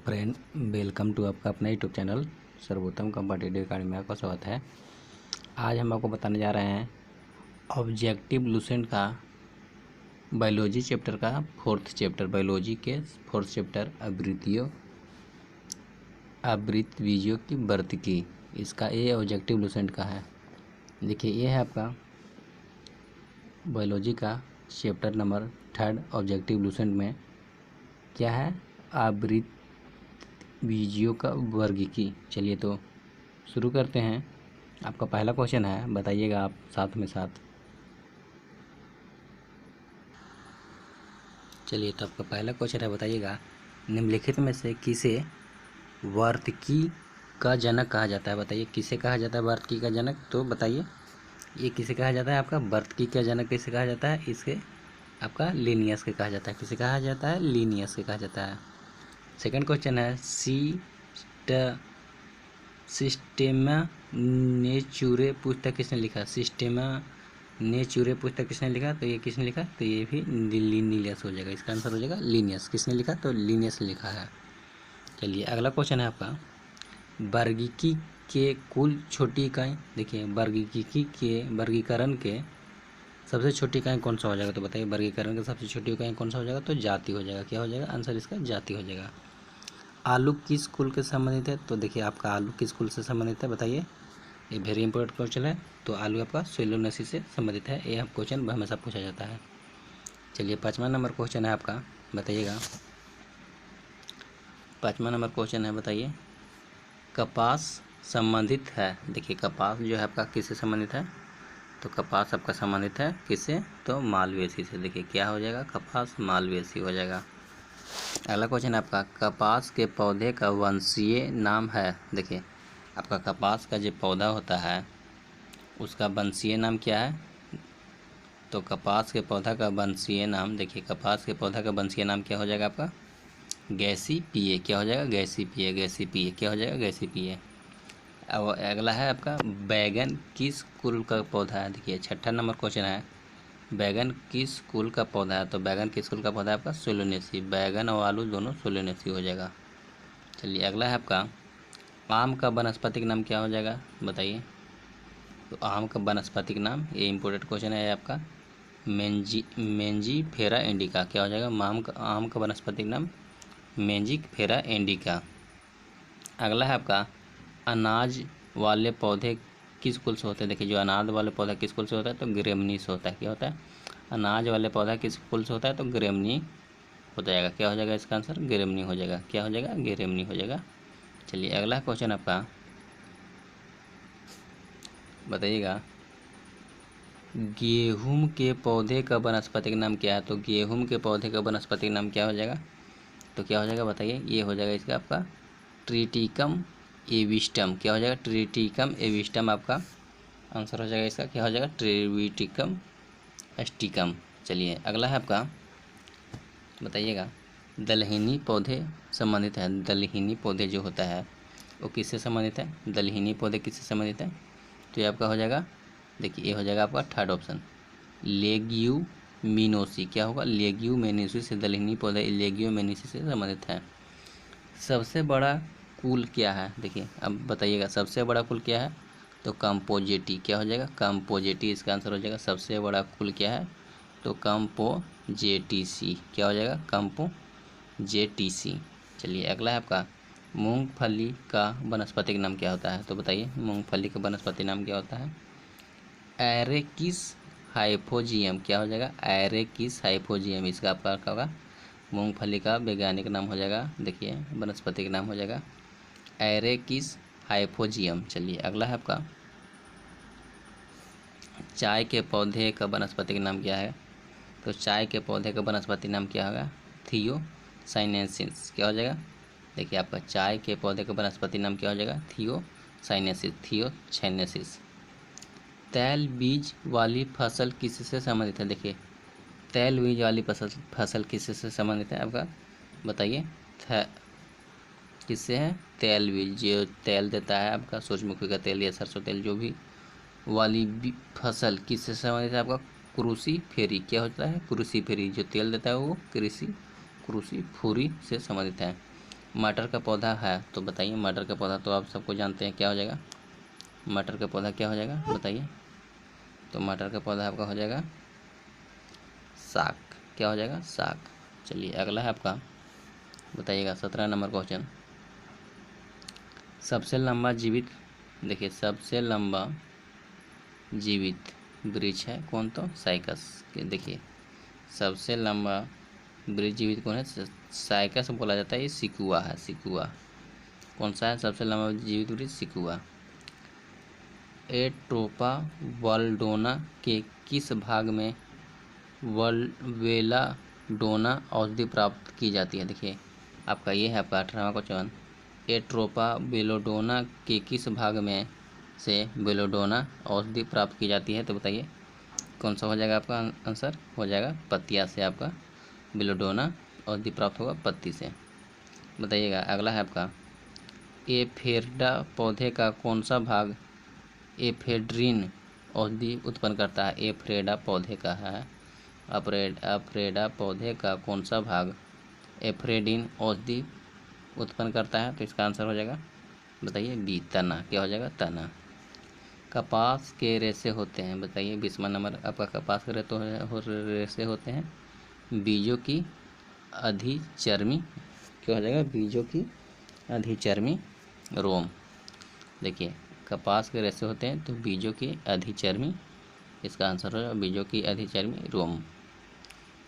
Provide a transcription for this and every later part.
Friend, welcome to आपका अपना YouTube channel सर्वोत्तम कॉम्पिटिटिव अकेडमी में आपका स्वागत है। आज हम आपको बताने जा रहे हैं ऑब्जेक्टिव लूसेंट का बायोलॉजी चैप्टर का फोर्थ चैप्टर, बायोलॉजी के फोर्थ चैप्टर आवृत्तियों की वर्तकी। इसका ये ऑब्जेक्टिव लूसेंट का है। देखिए, ये है आपका बायोलॉजी का चैप्टर नंबर 3 ऑब्जेक्टिव लूसेंट में क्या है, आवृत्तियों का वर्गीकी। चलिए तो शुरू करते हैं। आपका पहला क्वेश्चन है, बताइएगा आप साथ में साथ। चलिए तो आपका पहला क्वेश्चन है, बताइएगा निम्नलिखित में से किसे वर्तकी का जनक कहा जाता है। बताइए किसे कहा जाता है वर्तकी का जनक। तो बताइए ये किसे कहा जाता है, आपका वर्तकी का जनक किसे कहा जाता है। इसे आपका लिनियस के कहा जाता है। किसे कहा जाता है, लिनियस के कहा जाता है। सेकंड क्वेश्चन है, सिस्टेमा नेचुरे पुस्तक किसने लिखा। सिस्टेमा नेचुरे पुस्तक किसने लिखा, तो ये किसने लिखा, तो ये भी लिनियस हो जाएगा। इसका आंसर हो जाएगा लिनियस। किसने लिखा, तो लिनियस लिखा है। चलिए अगला क्वेश्चन है आपका, वर्गीकी के कुल छोटी इकाई। देखिए वर्गीकी के वर्गीकरण के सबसे छोटी इकाई कौन सा हो जाएगा। तो बताइए वर्गीकरण का सबसे छोटी इकाई कौन सा हो जाएगा, तो जाति हो जाएगा। क्या हो जाएगा, आंसर इसका जाति हो जाएगा। आलू किस कुल के संबंधित है। तो देखिए आपका आलू किस कुल से संबंधित है, बताइए। ये वेरी इंपॉर्टेंट क्वेश्चन है। तो आलू आपका सोलोनेसी से संबंधित है। ये क्वेश्चन हमेशा पूछा जाता है। चलिए 5वां नंबर क्वेश्चन है आपका, बताइएगा। 5वां नंबर क्वेश्चन है, बताइए कपास संबंधित है। देखिए कपास जो है आपका किससे संबंधित है, तो कपास आपका संबंधित है किससे, तो मालवेसी से। देखिए क्या हो जाएगा, कपास मालवेसी हो जाएगा। अगला क्वेश्चन आपका, कपास के पौधे का वंशीय नाम है। देखिए आपका कपास का जो पौधा होता है उसका वंशीय नाम क्या है, तो कपास के पौधा का वंशीय नाम, देखिए कपास के पौधा का वंशीय नाम क्या हो जाएगा आपका, गैसीपिए। क्या हो जाएगा, गैसीपिए। गैसीपिए क्या हो जाएगा, गैसीपिए। अब अगला है आपका, बैगन किस कुल का पौधा है। देखिए 6ठा नंबर क्वेश्चन है, बैगन किस कुल का पौधा है। तो बैगन किस कुल का पौधा है आपका, सोलोनेसी। बैगन और आलू दोनों सोलोनेसी हो जाएगा। चलिए अगला है आपका, आम का वानस्पतिक नाम क्या हो जाएगा, बताइए। तो आम का वानस्पतिक नाम, ये इंपॉर्टेंट क्वेश्चन है आपका, मेंजीफेरा इंडिका। क्या हो जाएगा, आम का वानस्पतिक नाम मेंजीफेरा इंडिका। अगला है आपका, अनाज वाले पौधे किस कुल से होते हैं। देखिए जो अनाज वाले पौधा किस कुल से होता है, तो ग्रेमनी से होता है। क्या होता है, अनाज वाले पौधा किस कुल से होता है, तो ग्रेमनी हो जाएगा। क्या हो जाएगा इसका आंसर, ग्रेमनी हो जाएगा। क्या हो जाएगा, ग्रेमनी हो जाएगा। चलिए अगला क्वेश्चन आपका, बताइएगा गेहूं के पौधे का वानस्पतिक नाम क्या है। तो गेहूं के पौधे का वानस्पतिक नाम क्या हो जाएगा, तो क्या हो जाएगा, बताइए। ये हो जाएगा इसका आपका ट्रिटिकम एविस्टम। क्या हो जाएगा, ट्रिटिकम एविस्टम आपका आंसर हो जाएगा इसका। क्या हो जाएगा, ट्रिटिकम एस्टिकम। चलिए अगला है आपका, बताइएगा दलहनी पौधे संबंधित है। दलहनी पौधे जो होता है वो किससे संबंधित है, दलहनी पौधे किससे संबंधित है, तो ये आपका हो जाएगा, देखिए ये हो जाएगा आपका थर्ड ऑप्शन, लेग्यूमिनोसी। क्या होगा, लेग्यूमिनोसी से दलहनी पौधे लेग्यूमिनोसी से संबंधित है। सबसे बड़ा कुल क्या है, देखिए अब बताइएगा सबसे बड़ा कुल क्या है, तो कंपोजेटी। क्या हो जाएगा, कंपोजेटी इसका आंसर हो जाएगा। सबसे बड़ा कुल क्या है, तो कंपोजेटीसी। क्या हो जाएगा, कंपोजेटीसी। चलिए अगला है आपका, मूंगफली का वानस्पतिक नाम क्या होता है। तो बताइए मूंगफली का वानस्पतिक नाम क्या होता है, एरेकिस हाइपोजियम। क्या हो जाएगा, एरेकिस हाइपोजियम। इसका आपका क्या होगा, मूंगफली का वैज्ञानिक नाम हो जाएगा, देखिए वनस्पतिक नाम हो जाएगा एरेकिस हाइपोजियम। चलिए अगला है आपका, चाय के पौधे का वनस्पतिक नाम क्या है। तो चाय के पौधे का वनस्पतिक नाम क्या होगा, थियोसाइनेसिस। क्या हो जाएगा, देखिए आपका चाय के पौधे का वनस्पतिक नाम क्या हो जाएगा, थियोसाइनेसिस। तैल बीज वाली फसल किससे संबंधित है। देखिए तैल बीज वाली फसल किससे संबंधित है आपका, बताइए। किससे है, तेल बीज, जो तेल देता है आपका सूरजमुखी का तेल या सरसों तेल, जो भी वाली फसल किससे संबंधित है आपका, कृषि फेरी। क्या होता है, कृषि फेरी, जो तेल देता है वो कृषि फूरी से संबंधित है। मटर का पौधा है, तो बताइए मटर का पौधा तो आप सबको जानते हैं क्या हो जाएगा, मटर का पौधा क्या हो जाएगा बताइए। तो मटर का पौधा आपका हो जाएगा साग, क्या हो जाएगा साग। चलिए अगला है आपका, बताइएगा 17 नंबर क्वेश्चन। सबसे लंबा जीवित, देखिए सबसे लंबा जीवित वृक्ष है कौन, तो साइकस। देखिए सबसे लंबा वृक्ष जीवित कौन है, साइकस बोला जाता है, ये सिकुआ है, सिकुआ। कौन सा है सबसे लंबा जीवित वृक्ष, सिकुआ। एट्रोपा वर्ल्डोना के किस भाग में बेलाडोना औषधि प्राप्त की जाती है। देखिए आपका ये है आपका 18वां क्वेश्चन। एट्रोपा बेलाडोना के किस भाग में से बेलाडोना औषधि प्राप्त की जाती है, तो बताइए कौन सा हो जाएगा आपका आंसर, हो जाएगा पत्तियाँ से आपका बेलाडोना औषधि प्राप्त होगा पत्ती से। बताइएगा अगला है आपका, एफेड्रा पौधे का कौन सा भाग एफेड्रीन औषधि उत्पन्न करता है। एफ्रेडा पौधे का है, अफ्रेडा पौधे का कौन सा भाग एफ्रेडिन औषधि उत्पन्न करता है, तो इसका आंसर हो जाएगा बताइए बी, तना। क्या हो जाएगा तना। कपास के रेशे होते हैं, बताइए 20वां नंबर आपका, कपास के रेशे होते हैं बीजों की अधिचर्मी, क्या हो जाएगा बीजों की अधिचर्मी रोम। देखिए कपास के रेशे होते हैं तो बीजों की अधिचर्मी, इसका आंसर हो जाएगा बीजों की अधिचर्मी रोम।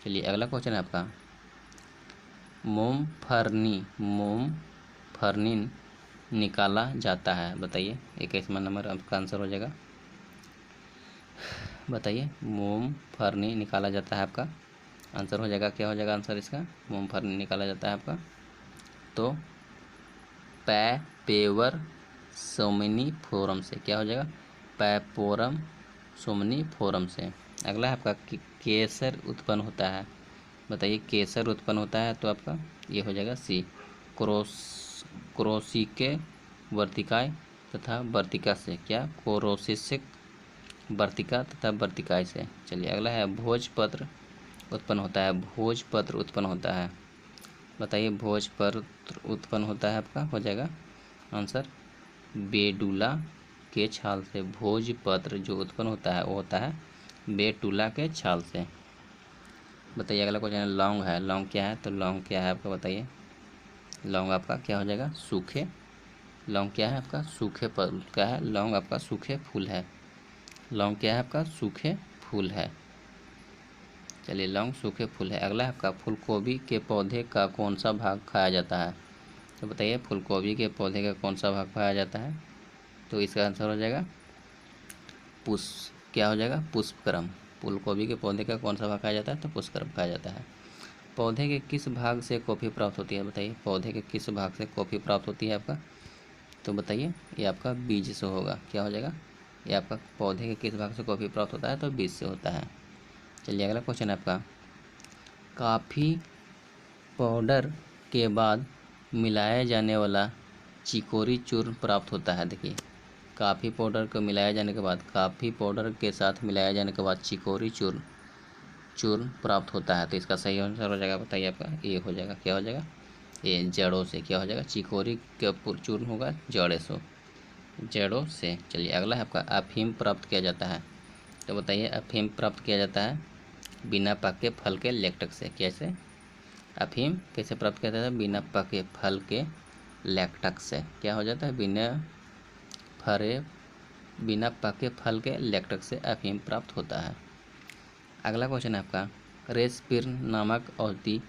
चलिए अगला क्वेश्चन है आपका, मोमफर्निन निकाला जाता है, बताइए 21वां नंबर आपका आंसर हो जाएगा। बताइए मोमफर्नी निकाला जाता है, आपका आंसर हो जाएगा क्या हो जाएगा आंसर इसका, मोमफर्नी निकाला जाता है आपका तो पैपेवर सोमनीफोरम से, क्या हो जाएगा पैपोरम सोमनीफोरम से। अगला है आपका केसर उत्पन्न होता है, बताइए केसर उत्पन्न होता है तो आपका ये हो जाएगा सी, क्रोसिके वर्तिकाय तथा वर्तिका से, क्या क्रोसिक वर्तिका तथा वर्तिकाय से। चलिए अगला है भोजपत्र उत्पन्न होता है, भोजपत्र उत्पन्न होता है, बताइए भोजपत्र उत्पन्न होता है आपका हो जाएगा आंसर बेडुला के छाल से। भोजपत्र जो उत्पन्न होता है वो होता है बेटुला के छाल से। बताइए अगला क्वेश्चन है, लौंग है, लौंग क्या है, तो लौंग क्या है आपका बताइए, लौंग आपका क्या हो जाएगा सूखे, लौंग क्या है आपका सूखे फल, क्या है लौंग आपका सूखे फूल है, लौंग क्या है आपका सूखे फूल है। चलिए लौंग सूखे फूल है। अगला है आपका फूलगोभी के पौधे का कौन सा भाग खाया जाता है, तो बताइए फूलगोभी के पौधे का कौन सा भाग खाया जाता है, तो इसका आंसर हो जाएगा क्या हो जाएगा पुष्पक्रम। फूलगोभी के पौधे का कौन सा भाग खाया जाता है, तो पुष्पक्रम खाया जाता है। पौधे के किस भाग से कॉफ़ी प्राप्त होती है, बताइए पौधे के किस भाग से कॉफ़ी प्राप्त होती है आपका, तो बताइए ये आपका बीज से होगा, क्या हो जाएगा ये आपका पौधे के किस भाग से कॉफ़ी प्राप्त होता है, तो बीज से होता है। चलिए अगला क्वेश्चन है आपका, कॉफ़ी पाउडर के बाद मिलाया जाने वाला चिकोरी चूर्ण प्राप्त होता है। देखिए कॉफ़ी पाउडर को मिलाया जाने के बाद, कॉफ़ी पाउडर के साथ मिलाया जाने के बाद चिकोरी चूर्ण प्राप्त होता है, तो इसका सही आंसर हो जाएगा बताइए आपका ये हो जाएगा, क्या हो जाएगा ये जड़ों से, क्या हो जाएगा चिकोरी का चूर्ण होगा जड़ों से। चलिए अगला है आपका, अफीम प्राप्त किया जाता है, तो बताइए अफीम प्राप्त किया जाता है बिना पके फल के लेक्टक से। कैसे अफीम कैसे प्राप्त किया जाता है, बिना पके फल के लेक्टक से, क्या हो जाता है बिना पके फल के लेक्टक से अफीम प्राप्त होता है। अगला क्वेश्चन है आपका, रेस्पिन नामक औषधि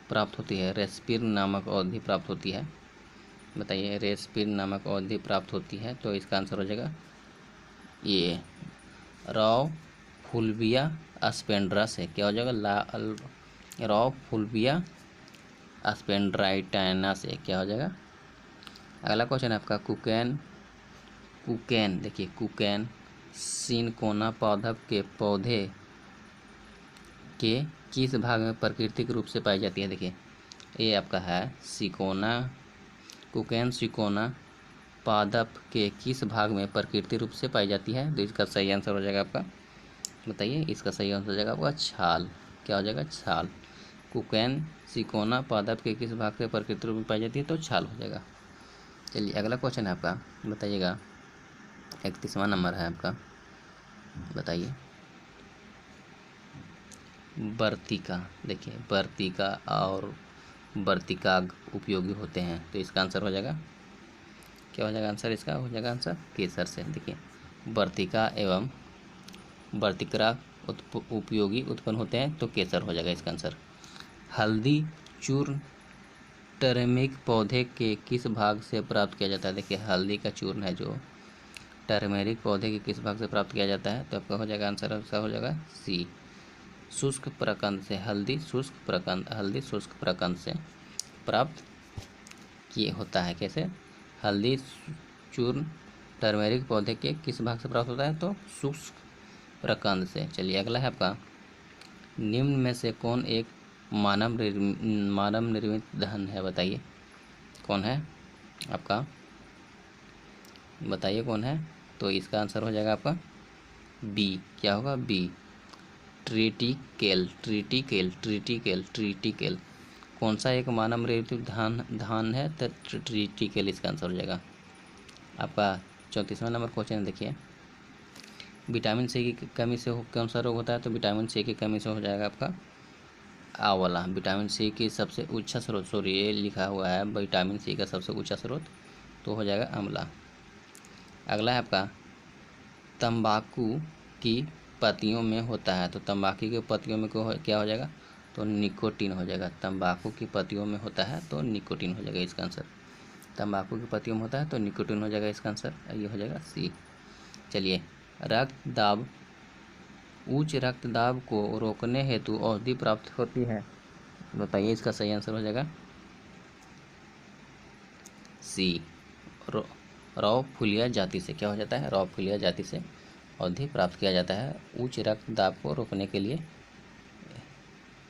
प्राप्त होती है, रेस्पिन नामक औषधि प्राप्त होती है, बताइए रेस्पिन नामक औषधि प्राप्त होती है, तो इसका आंसर हो जाएगा ये रॉ फुल्विया अस्पेंड्रा से, क्या हो जाएगा रॉ फुल्विया अस्पेंड्राइटाना से, क्या हो जाएगा। अगला क्वेश्चन है आपका, कुकैन देखिए कुकैन सिनकोना पादप के पौधे के किस भाग में प्राकृतिक रूप से पाई जाती है। देखिए ये आपका है कुकैन सिकोना पादप के किस भाग में प्राकृतिक रूप से पाई जाती है, तो इसका सही आंसर हो जाएगा आपका बताइए इसका सही आंसर हो जाएगा आपका छाल, क्या हो जाएगा छाल। कोकैन सिकोना पादप के किस भाग से प्राकृतिक रूप में पाई जाती है? तो छाल हो जाएगा। चलिए अगला क्वेश्चन है आपका, बताइएगा 31वां नंबर है आपका, बताइए वर्तिका। देखिए वर्तिका और वर्तिकाग उपयोगी होते हैं, तो इसका आंसर हो जाएगा, क्या हो जाएगा आंसर? इसका हो जाएगा आंसर केसर से। देखिए वर्तिका एवं वर्तिका उपयोगी उत्पन्न होते हैं, तो केसर हो जाएगा इसका आंसर। हल्दी चूर्ण टर्मेरिक पौधे के किस भाग से प्राप्त किया जाता है? देखिए हल्दी का चूर्ण है जो टर्मेरिक पौधे के किस भाग से प्राप्त किया जाता है? तो आपका हो जाएगा आंसर, आपका हो जाएगा सी, शुष्क प्रकंद से। हल्दी शुष्क प्रकंद से प्राप्त किए होता है। कैसे? हल्दी चूर्ण टर्मेरिक पौधे के किस भाग से प्राप्त होता है? तो शुष्क प्रकंद से। चलिए अगला है आपका, निम्न में से कौन एक मानव निर्मित धन है? बताइए कौन है आपका, बताइए कौन है? तो इसका आंसर हो जाएगा आपका बी। क्या होगा? बी, ट्रिटिकेल। कौन सा एक मानव निर्मित धान है? तो ट्रिटिकेल इसका आंसर हो जाएगा आपका। 34वां नंबर क्वेश्चन देखिए, विटामिन सी की कमी से कौन सा रोग होता है? तो विटामिन सी की कमी से हो जाएगा आपका आंवला। विटामिन सी की सबसे ऊंचा स्रोत, सॉरी ये लिखा हुआ है विटामिन सी का सबसे ऊंचा स्रोत, तो हो जाएगा आंवला। अगला है आपका, तंबाकू की पत्तियों में होता है, तो तंबाकू की पत्तियों में क्या हो जाएगा? तो निकोटीन हो जाएगा। तंबाकू की पत्तियों में होता है तो निकोटीन हो जाएगा इसका आंसर। तंबाकू की पत्तियों में होता है तो निकोटीन हो जाएगा इसका आंसर, ये हो जाएगा सी। चलिए रक्तदाब, उच्च रक्तदाब को रोकने हेतु औषधि प्राप्त होती है, बताइए इसका सही आंसर हो जाएगा सी, रौफुलिया जाति से। क्या हो जाता है? रौफुलिया जाति से औषधि प्राप्त किया जाता है। उच्च रक्तदाब को रोकने के लिए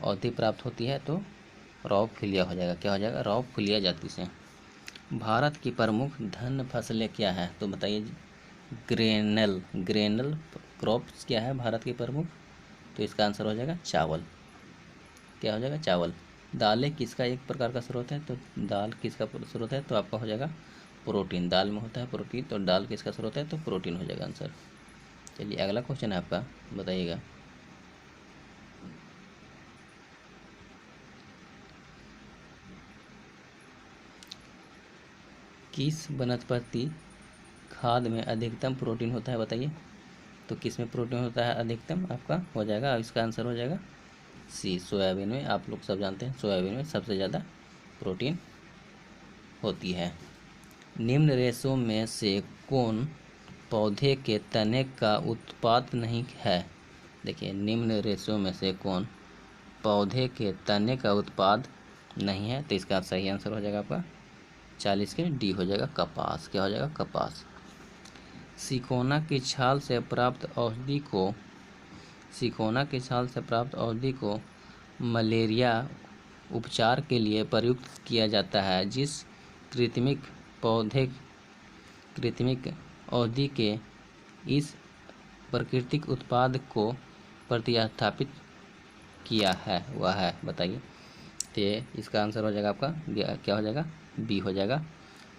औषधि प्राप्त होती है तो रौफुलिया हो जाएगा। क्या हो जाएगा? रौफुलिया जाति से। भारत की प्रमुख धन फसलें क्या है? तो बताइए ग्रेनल क्रॉप्स क्या है भारत की प्रमुख? तो इसका आंसर हो जाएगा चावल। क्या हो जाएगा? चावल। दालें किसका एक प्रकार का स्रोत है? तो दाल किसका स्रोत है? तो आपका हो जाएगा प्रोटीन। दाल में होता है प्रोटीन, तो दाल किसका स्रोत है? तो प्रोटीन हो जाएगा आंसर। चलिए अगला क्वेश्चन है आपका, बताइएगा किस वनस्पति खाद में अधिकतम प्रोटीन होता है? बताइए तो किस में प्रोटीन होता है अधिकतम? आपका हो जाएगा, इसका आंसर हो जाएगा सी, सोयाबीन में। आप लोग सब जानते हैं सोयाबीन में सबसे ज़्यादा प्रोटीन होती है। निम्न रेशों में से कौन पौधे के तने का उत्पाद नहीं है? देखिए निम्न रेशों में से कौन पौधे के तने का उत्पाद नहीं है? तो इसका सही आंसर हो जाएगा आपका 40 के डी हो जाएगा कपास। क्या हो जाएगा? कपास। सिकोना की छाल से प्राप्त औषधि को मलेरिया उपचार के लिए प्रयुक्त किया जाता है। जिस कृत्रिम औषधि के इस प्राकृतिक उत्पाद को प्रतिस्थापित किया है वह है, बताइए। तो इसका आंसर हो जाएगा आपका क्या हो जाएगा? बी हो जाएगा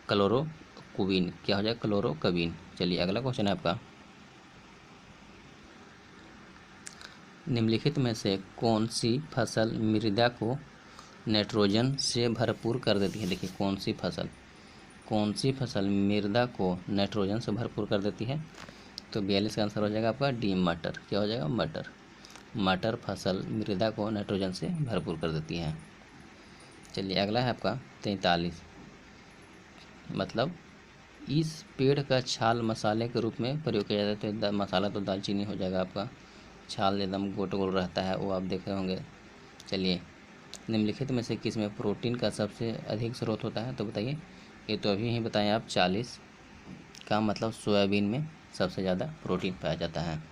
क्लोरोक्विन। क्या हो जाएगा? क्लोरोक्विन। चलिए अगला क्वेश्चन है आपका, निम्नलिखित में से कौन सी फसल मृदा को नाइट्रोजन से भरपूर कर देती है? देखिए कौन सी फसल मृदा को नाइट्रोजन से भरपूर कर देती है? तो 42 का आंसर हो जाएगा आपका डी, मटर। क्या हो जाएगा? मटर फसल मृदा को नाइट्रोजन से भरपूर कर देती है। चलिए अगला है आपका 43, मतलब इस पेड़ का छाल मसाले के रूप में प्रयोग किया जाता है। तो मसाला तो दालचीनी हो जाएगा आपका। छाल एकदम गोल गोल रहता है, वो आप देखे होंगे। चलिए निम्नलिखित में से किस में प्रोटीन का सबसे अधिक स्रोत होता है? तो बताइए। ये तो अभी ही बताएं आप, 40 का मतलब सोयाबीन में सबसे ज़्यादा प्रोटीन पाया जाता है।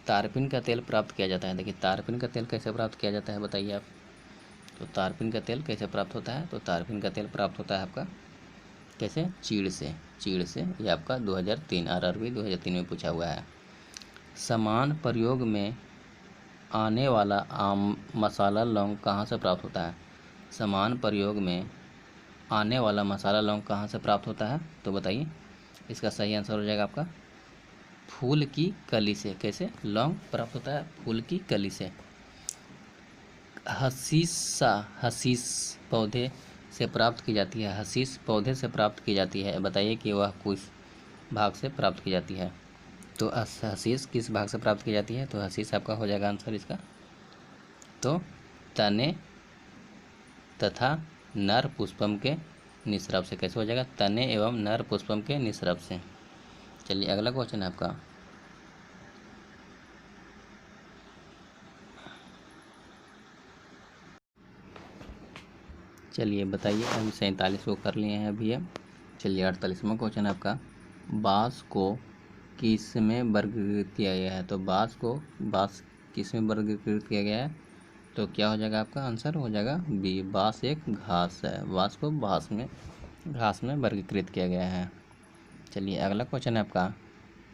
तारपीन का तेल प्राप्त किया जाता है। देखिए तारपीन का तेल कैसे प्राप्त किया जाता है, बताइए आप। तो तारपीन का तेल कैसे प्राप्त होता है? तो तारपीन का तेल प्राप्त होता है आपका कैसे? चीड़ से। ये आपका 2003 RRB 2003 में पूछा हुआ है। समान प्रयोग में आने वाला आम मसाला लौंग कहाँ से प्राप्त होता है? समान प्रयोग में आने वाला मसाला लौंग कहाँ से प्राप्त होता है? तो बताइए। इसका सही आंसर हो जाएगा आपका फूल की कली से। कैसे लौंग प्राप्त होता है? फूल की कली से। हसीस पौधे से प्राप्त की जाती है। हसीस पौधे से प्राप्त की जाती है, बताइए कि वह किस भाग से प्राप्त की जाती है? तो हसीस किस भाग से प्राप्त की जाती है? तो हसीस आपका हो जाएगा आंसर इसका। तो तने तथा नर पुष्पम के निस्राव से। कैसे हो जाएगा? तने एवं नर पुष्पम के निस्राव से। चलिए अगला क्वेश्चन है आपका। चलिए बताइए, अभी 47 को कर लिए हैं अभी हम। चलिए 48वां क्वेश्चन है आपका। बाँस को किस में वर्गीकृत किया गया है? तो बाँस किस में वर्गीकृत किया गया है? तो क्या हो जाएगा आपका आंसर? हो जाएगा बी, बाँस एक घास है। बाँस को घास में वर्गीकृत किया गया है। चलिए अगला क्वेश्चन है आपका।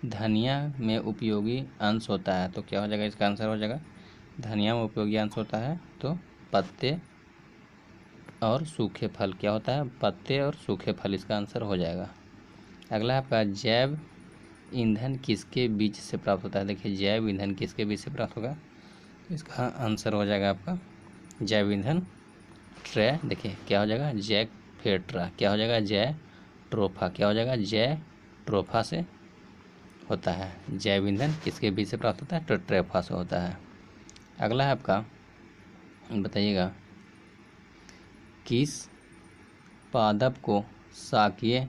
धनिया में उपयोगी अंश होता है, तो क्या हो जाएगा? इसका आंसर हो जाएगा धनिया में उपयोगी अंश होता है तो पत्ते और सूखे फल। क्या होता है? पत्ते और सूखे फल, इसका आंसर हो जाएगा। अगला है आपका। जैव ईंधन किसके बीज से प्राप्त होता है? देखिए जैव ईंधन किसके बीज से प्राप्त होगा? इसका आंसर हो जाएगा आपका जैव ईंधन देखिए क्या हो जाएगा? जैक फेट्रा। क्या हो जाएगा? जय ट्रोफा। क्या हो जाएगा? जय ट्रोफा से होता है। जैव ईंधन किसके बीज से प्राप्त होता है? तो ट्रेफा से होता है। अगला है आपका, बताइएगा किस पादप को शाकीय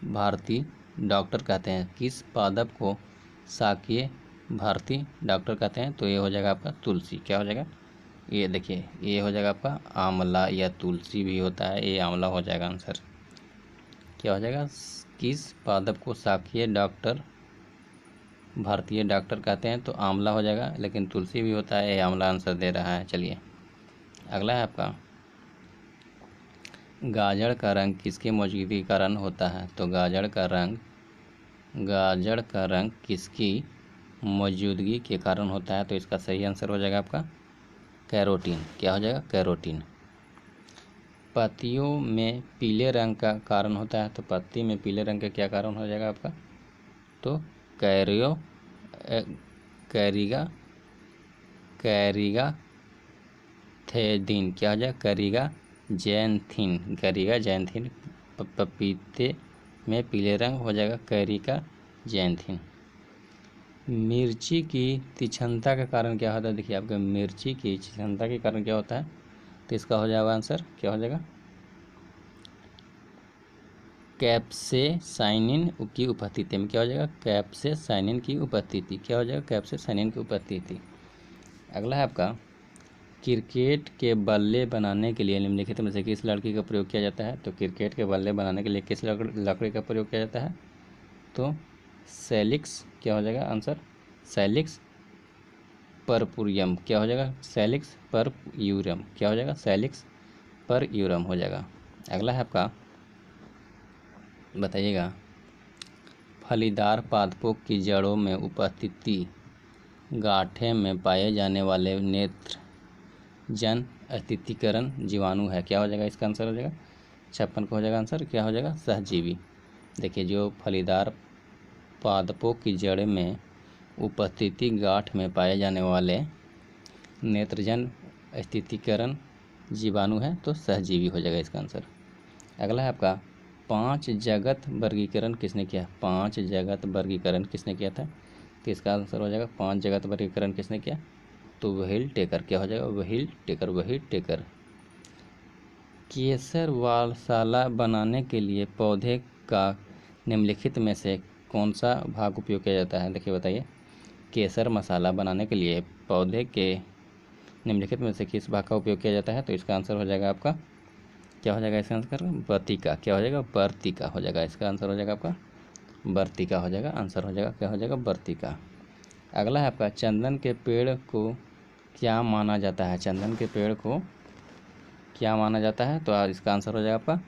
भारतीय डॉक्टर कहते हैं? किस पादप को शाकीय भारतीय डॉक्टर कहते हैं? तो ये हो जाएगा आपका तुलसी। क्या हो जाएगा? ये देखिए ये हो जाएगा आपका आंवला, या तुलसी भी होता है, ये आंवला हो जाएगा आंसर। क्या हो जाएगा? किस पादप को शाकीय भारतीय डॉक्टर कहते हैं? तो आंवला हो जाएगा, लेकिन तुलसी भी होता है, ये आंवला आंसर दे रहा है। चलिए अगला है आपका। गाजर का रंग किसकी मौजूदगी के कारण होता है? तो गाजर का रंग किसकी मौजूदगी के कारण होता है? तो इसका सही आंसर हो जाएगा आपका कैरोटीन। क्या हो जाएगा? कैरोटीन। पत्तियों में पीले रंग का कारण होता है, तो पत्ती में पीले रंग का क्या कारण हो जाएगा आपका? तो कैरिगा थेदिन। क्या हो जाएगा? कैरिगा जैंथिन। पपीते में पीले रंग हो जाएगा कैरिका जैंथिन। मिर्ची की तीक्ष्णता का कारण क्या होता है? देखिए आपके मिर्ची की तीक्ष्णता के कारण क्या होता है? तो इसका हो जाएगा आंसर, क्या हो जाएगा? कैप्सेसाइनिन की उपस्थिति में। क्या हो जाएगा? कैप्सेसाइनिन की उपस्थिति। क्या हो जाएगा? कैप्सेसाइनिन की उपस्थिति। अगला है आपका। क्रिकेट के बल्ले बनाने के लिए निम्नलिखित में से किस लकड़ी का प्रयोग किया जाता है? तो क्रिकेट के बल्ले बनाने के लिए किस लकड़ी का प्रयोग किया जाता है? तो सैलिक्स। क्या हो जाएगा आंसर? सैलिक्स परपुरियम। क्या हो जाएगा? Salix puerperium. क्या हो जाएगा? सैलिक्स परप्यूरम हो जाएगा। अगला है आपका, बताइएगा फलीदार पादपों की जड़ों में उपस्थिति गांठे में पाए जाने वाले नेत्रजन अस्थितीकरण जीवाणु है। क्या हो जाएगा? इसका आंसर हो जाएगा 56 को हो जाएगा आंसर। क्या हो जाएगा? सहजीवी। देखिए जो फलीदार पादपों की जड़ में उपस्थिति गांठ में पाए जाने वाले नेत्रजन अस्थितीकरण जीवाणु है, तो सहजीवी हो जाएगा इसका आंसर। अगला है आपका। 5 जगत वर्गीकरण किसने किया? 5 जगत वर्गीकरण किसने किया था? तो इसका आंसर हो जाएगा 5 जगत वर्गीकरण किसने किया? तो व्हील टेकर। क्या हो जाएगा? Wheel taker. केसर मसाला बनाने के लिए पौधे का निम्नलिखित में से कौन सा भाग उपयोग किया जाता है? देखिए बताइए। केसर मसाला बनाने के लिए पौधे के निम्नलिखित में से किस भाग का उपयोग किया जाता है? तो इसका आंसर हो जाएगा आपका, क्या हो जाएगा इसका आंसर? वर्तिका। क्या हो जाएगा? वर्तिका हो जाएगा। इसका आंसर हो जाएगा आपका वर्तिका हो जाएगा। आंसर हो जाएगा, क्या हो जाएगा? वर्तिका। अगला है आपका। चंदन के पेड़ को क्या माना जाता है? चंदन के पेड़ को क्या माना जाता है? तो इसका आंसर हो जाएगा आपका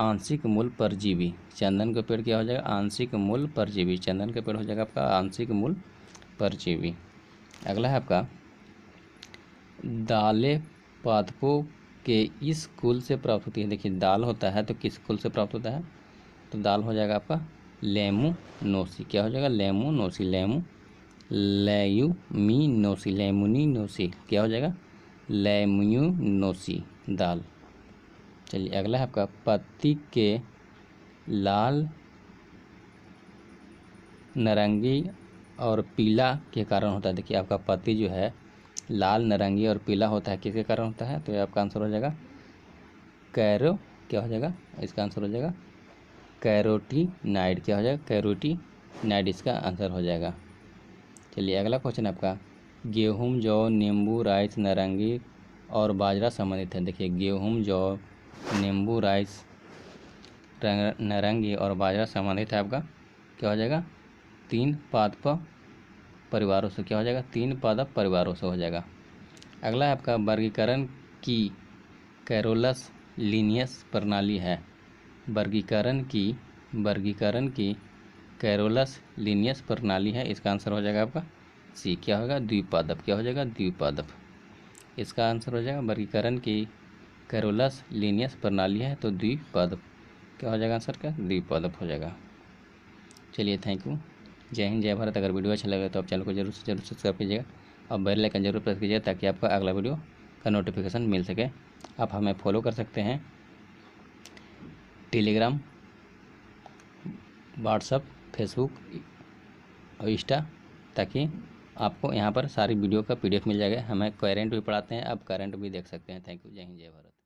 आंशिक मूल परजीवी। चंदन का पेड़ क्या हो जाएगा? आंशिक मूल परजीवी। चंदन का पेड़ हो जाएगा आपका आंशिक मूल परजीवी। अगला है आपका दालें पादपों के इस कुल से प्राप्त होती है। देखिए दाल होता है तो किस कुल से प्राप्त होता है, तो दाल हो जाएगा आपका लेमुनोसी। क्या हो जाएगा, लेमुनोसी, लेयुमिनोसी, लेमुनिनोसी, क्या हो जाएगा, लेम्यूनोसी, दाल। चलिए अगला है आपका पत्ती के लाल, नारंगी और पीला के कारण होता है। देखिए आपका पत्ती जो है लाल, नारंगी और पीला होता है, किसके कारण होता है, तो ये आपका आंसर हो जाएगा क्या हो जाएगा, इसका आंसर हो जाएगा कैरोटीनाइड। क्या हो जाएगा, कैरोटीनाइड इसका आंसर हो जाएगा। चलिए अगला क्वेश्चन आपका गेहूँ, जौ, नींबू, राइस, नारंगी और बाजरा संबंधित है। देखिए गेहूँ, जौ, नींबू, राइस, नारंगी और बाजरा संबंधित है आपका, क्या हो जाएगा, तीन पादप परिवारों से। क्या हो जाएगा, तीन पादप परिवारों से हो जाएगा। अगला है आपका वर्गीकरण की कैरोलस लीनियस प्रणाली है। वर्गीकरण की कैरोलस लीनियस प्रणाली है, इसका आंसर हो जाएगा आपका सी। क्या होगा, द्विपादप। क्या हो जाएगा, द्विपादप, इसका आंसर हो जाएगा वर्गीकरण की कैरोलस लीनियस प्रणाली है तो द्विपादप। क्या हो जाएगा आंसर का, द्विपादप हो जाएगा। चलिए थैंक यू, जय हिंद, जय भारत। अगर वीडियो अच्छा लगे तो आप चैनल को जरूर से जरूर सब्सक्राइब कीजिएगा और बेल आइकन जरूर प्रेस कीजिएगा ताकि आपको अगला वीडियो का नोटिफिकेशन मिल सके। आप हमें फॉलो कर सकते हैं टेलीग्राम, व्हाट्सअप, फेसबुक और इंस्टा, ताकि आपको यहाँ पर सारी वीडियो का PDF मिल जाएगा। हमें करंट भी पढ़ाते हैं, आप करंट भी देख सकते हैं। थैंक यू, जय हिंद, जय भारत।